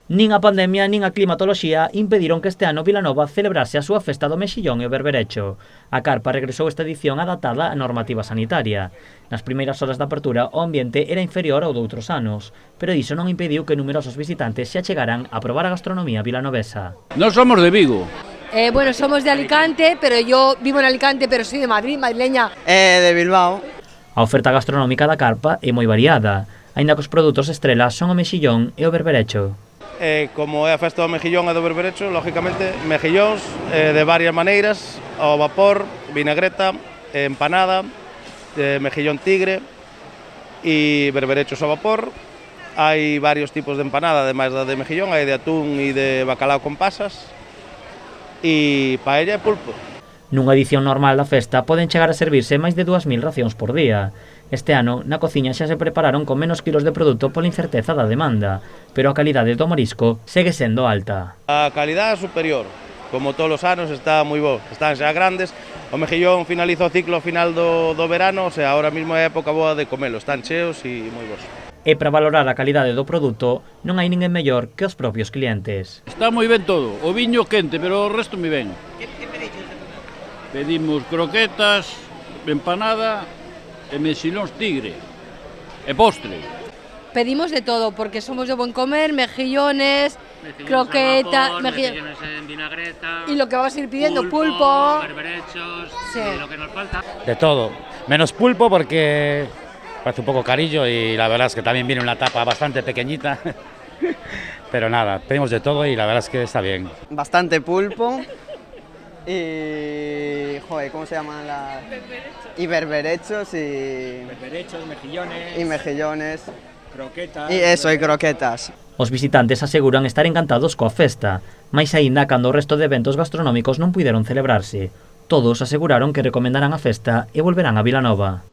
Nin a pandemia nin a climatoloxía impediron que este ano Vilanova celebrase a súa festa do mexillón e o berberecho. A carpa regresou esta edición adaptada á normativa sanitaria. Nas primeiras horas da apertura o ambiente era inferior ao doutros anos, pero iso non impediu que numerosos visitantes se achegaran a probar a gastronomía vilanovesa. Nós somos de Vigo. Bueno, somos de Alicante, pero yo vivo en Alicante, pero soy de Madrid, madrileña. De Bilbao. A oferta gastronómica da carpa é moi variada, aínda que os produtos estrela son o mexillón e o berberecho. Como é a festa do mexillón e do berberecho, lógicamente, mexillóns de varias maneiras, ao vapor, vinagreta, empanada, mexillón tigre e berberechos ao vapor. Hai varios tipos de empanada, ademais da de mexillón, hai de atún e de bacalao con pasas, e paella e pulpo. Nunha edición normal da festa poden chegar a servirse máis de 2000 racións por día. Este ano, na cociña xa se prepararon con menos kilos de produto pola incerteza da demanda, pero a calidade do marisco segue sendo alta. A calidade é superior, como todos os anos, está moi bo. Están xa grandes, o mexillón finaliza o ciclo final do verano, o sea, ahora mesmo é época boa de comelo, están cheos e moi bons. E para valorar a calidade do produto, non hai ninguén mellor que os propios clientes. Está moi ben todo, o viño quente, pero o resto moi ben. Que pediches? Pedimos croquetas, empanada e mexillóns tigre, e postre. Pedimos de todo, porque somos de buen comer, mejillones, croquetas, mejillones en vinagreta, y lo que vas a ir pidiendo, pulpo, berberechos, sí. Y lo que nos falta. De todo, menos pulpo porque parece un poco carillo y la verdad es que también viene una tapa bastante pequeñita. Pero nada, pedimos de todo y la verdad es que está bien. Bastante pulpo. Y... joder, ¿cómo se llaman las...? Y berberechos y... Berberechos, mejillones... Y mejillones. Croquetas... Y eso, y croquetas. Os visitantes aseguran estar encantados coa festa, mais aínda cando o resto de eventos gastronómicos non puideron celebrarse. Todos aseguraron que recomendarán a festa e volverán a Vilanova.